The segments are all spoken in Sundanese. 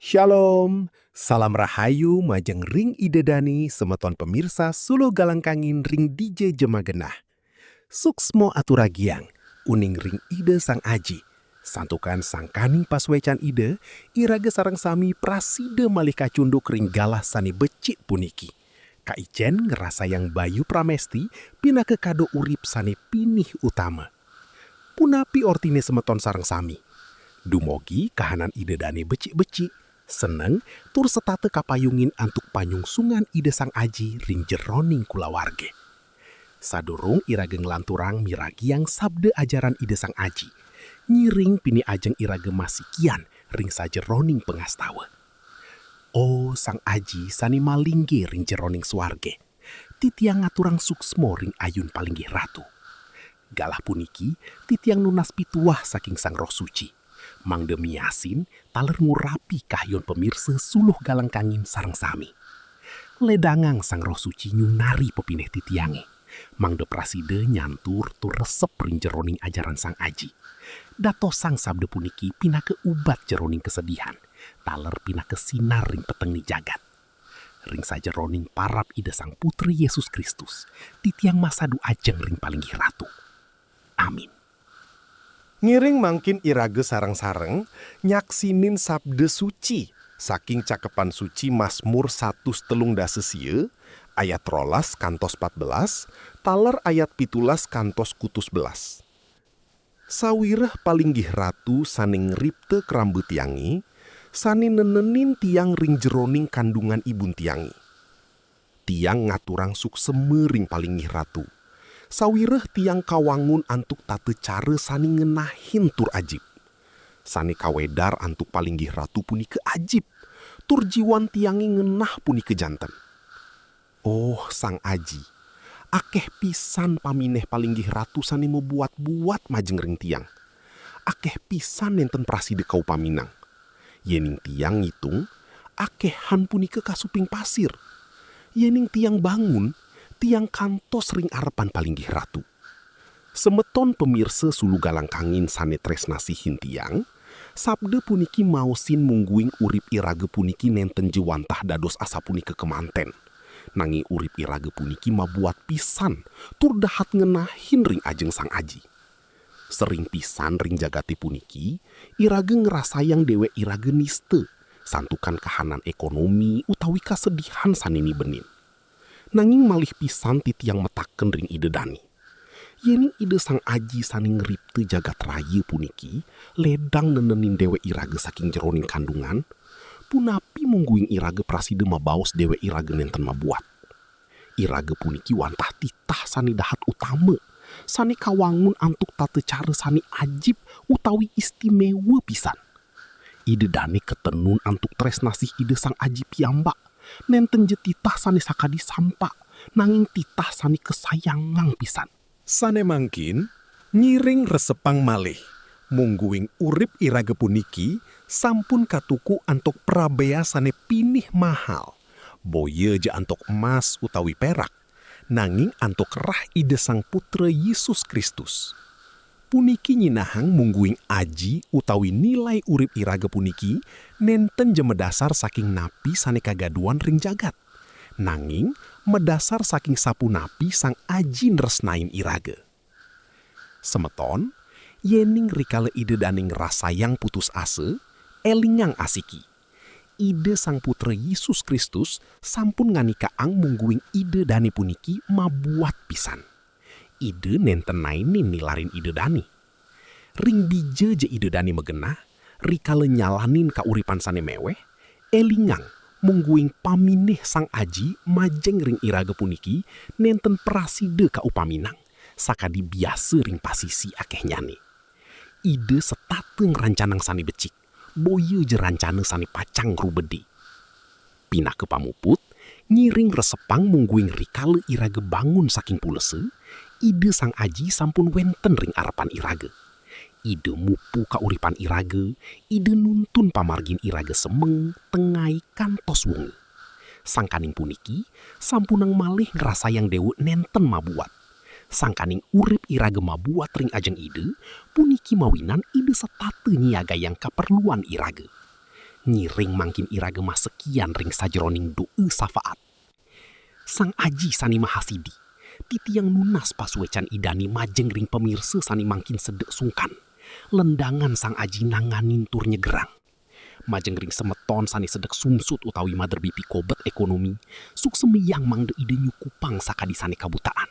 Shalom, salam rahayu majeng ring idedani semeton pemirsa Sulo Galangkangin ring DJ Jemagenah. Suksmo aturagiang, uning ring ide sang aji. Santukan sang kaning paswecan ide, irage sarang sami praside malih kacunduk ring galah sani becik puniki. Kaijen ngerasa yang bayu pramesti, pina ke kado urip sani pinih utama. Punapi ortine semeton sarang sami. Dumogi kahanan ide dani becik-becik. Seneng tur setate kapayungin antuk panyungsungan ide sang aji ring jeroning kulawarge. Sadurung irage nglanturang miragi yang sabde ajaran ide sang aji. Nyiring pini ajeng irage masikian ring sajeroning pengastawa. Oh sang aji sani malingge ring jeroning swarge. Titiang ngaturang suksmo ring ayun palinggih ratu. Galah puniki titiang nunas pituah saking sang roh suci. Mangde miasin taler ngurapi kahyon pemirsa Suluh Galangkangin sareng sami. Ledangang sang roh suci nyunari pepineh titiange. Mangde praside nyantur tur resep ring jeroning ajaran sang aji. Dato sang sabde puniki pina ke ubat jeroning kesedihan. Taler pina ke sinar ring petengni jagat. Ring sajeroning parap ide sang putri Yesus Kristus. Titiang masadu ajeng ring palinggih ratu. Amin. Ngiring mangkin irage sareng-sareng nyaksinin sabde suci saking cakepan suci Mazmur 113 ayat 13 kantos 14 taler ayat 17 kantos kutus 11. Sawireh palinggih ratu saning ripte kerambu tiangi sani nenenin tiang ring jeroning kandungan ibun tiangi. Tiang ngaturang sukseme ring palinggih ratu. Sawireh tiang kawangun antuk tate care sani ngenahin tur ajib. Sani kawedar antuk palinggih ratu puni ke ajib. Tur jiwan tiangi ngenah puni ke janten. Oh sang aji, akeh pisan pamineh palinggih ratu sani membuat-buat majeng ring tiang. Akeh pisan nenten praside kau paminang. Yening tiang ngitung, akehan puni ke kasuping pasir. Yening tiang bangun, tiang kantos ring arepan palinggih ratu. Semeton pemirsa Sulu Galangkangin sane tresnasihin tiang, sabde puniki mausin mungguing urip irage puniki nenten jewantah dados asa puniki kemanten. Nanging urip irage puniki mabuat pisan, tur dahat ngenahin ring ajeng sang aji. Sering pisan ring jagati puniki, irage ngerasayang dewe irage niste, santukan kahanan ekonomi utawi kasedihan sanini benin. Nanging malih pisan titiang metaken ring ide dani. Yening ide sang aji sani ngeripte jagat raya puniki, ledang nenenin dewe irage saking jeroning kandungan, punapi mungguing irage praside mabaos dewe irage nenten mabuat. Irage puniki wantah titah sani dahat utama, sani kawangun antuk tate care sani ajib utawi istimewa pisan. Ide dani ketenun antuk tresnasih ide sang aji piyambak. Nenten je titah sani sakadi sampak, nanging titah sani kesayangang pisan. Sane mangkin, nyiring resepang malih, mungguing urip irage puniki, sampun katuku antuk prabea sane pinih mahal. Boye je antuk emas utawi perak, nanging antuk rah ide sang putra Yesus Kristus. Puniki nyinahang mungguing aji utawi nilai urip irage puniki nenten je medasar saking napi sane kagaduan ring jagat. Nanging medasar saking sapu napi sang aji nresnain irage. Semeton, yening rikale ide daning rasayang putus ase, elingang asiki. Ide sang putra Yesus Kristus sampun nganikaang mungguing ide dani puniki mabuat pisan. Ide nenten nainin nilarin ide dani. Ring bije je ide dani megenah, rikale nyalanin kauripan sane meweh, elingang mungguing pamineh sang aji majeng ring irage puniki nenten praside ka upaminang, sakadi biasa ring pasisi akeh nyane. Ide setate ngerancanang sani becik, boye je rancana sani pacang rubedi. Pinah ke pamuput, nyiring resepang mungguing rikale irage bangun saking pulese, ide sang aji sampun wenten ring arepan irage. Ide mupu kauripan irage, ide nuntun pamargin irage semeng, tengai kantos wungi. Sangkaning puniki, sampunang malih ngerasayang dewe nenten mabuat. Sangkaning urip irage mabuat ring ajeng ide, puniki mawinan ide setate nyiaga yang kaperluan irage. nyiring mangkin iraga sekian ring sajroning doe safaat. Sang aji sani mahasidi, titiang nunas pasuecan idani majeng ring pemirsa sani mangkin sedek sungkan. Lendangan sang aji nanganin tur nyegerang. Majeng ring semeton sani sedek sumsut utawi mader bipi kobet ekonomi, suk semiyang mangde ide nyukupang sakadi sani kabutaan.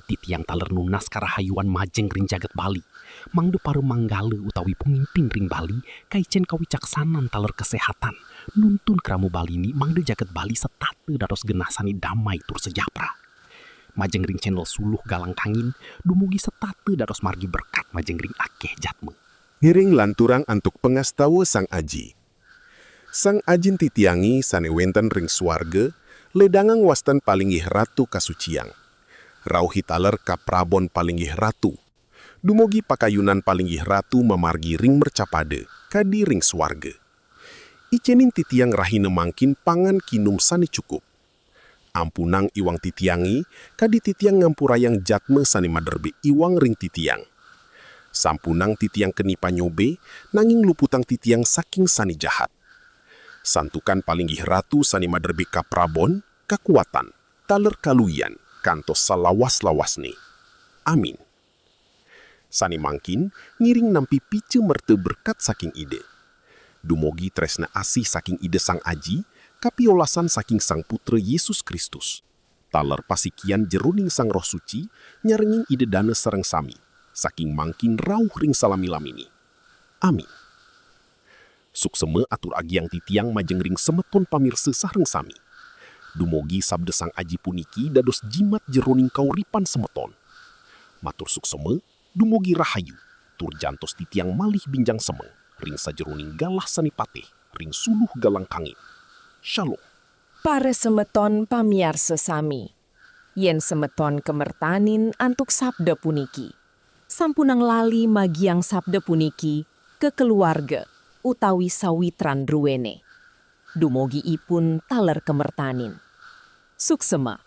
Titiang taler nunas karahayuan majeng ring jagat Bali, mangde pare manggale utawi pemimpin ring Bali, kaicen kawicaksanan taler kesehatan, nuntun keramu Bali ni mangde jagat Bali setate dados genah sani damai tur sejahtera. Majeng ring channel suluh galang kangin, dumugi setate dados margi berkat majeng ring akeh jatme. Ngiring lanturang antuk pengastawa sang aji. Sang ajin titiangi sane wenten ring swarga, ledangang wastan palinggih ratu kasuciang. Rauhi taler ka prabon palinggih ratu. Dumugi pakayunan palinggih ratu memargi ring mercapade, kadi ring swarga. Icenin titiang rahina mangkin pangan kinum sani cukup. Ampunang iwang titiangi, kadi titiang ngampurayang jatme sani maderbe iwang ring titiang. Sampunang titiang kenipa nyobe, nanging luputang titiang saking sani jahat. Santukan palinggih ratu sani maderbe ka prabon, kekuatan, taler kaluyan, kantos salawas-lawas ni. Amin. Sani mangkin, ngiring nampi pice merte berkat saking ide. Dumogi tresna asih saking ide sang aji, kapiolasan saking sang putra Yesus Kristus. Taler pasikian jeruning sang roh suci, nyarenging ide dana sereng sami, saking mangkin rauh ring salami-lamini. Amin. Sukseme atur agiang titiang majeng ring semeton pamirsa sareng sami. Dumogi sabda sang aji puniki dados jimat jeroning kauripan semeton. Matur sukseme, dumogi rahayu, tur jantos titiang malih binjang semeng, ring sajeroning galah sanipatih, ring suluh galang kangin. Shalom. Para semeton pamiarsa sami, yen semeton kemertanin antuk sabda puniki. Sampunang lali magiang sabda puniki ke keluarga utawi sawitran ruwene. Dumogi ipun taler kemertanin. Suksema.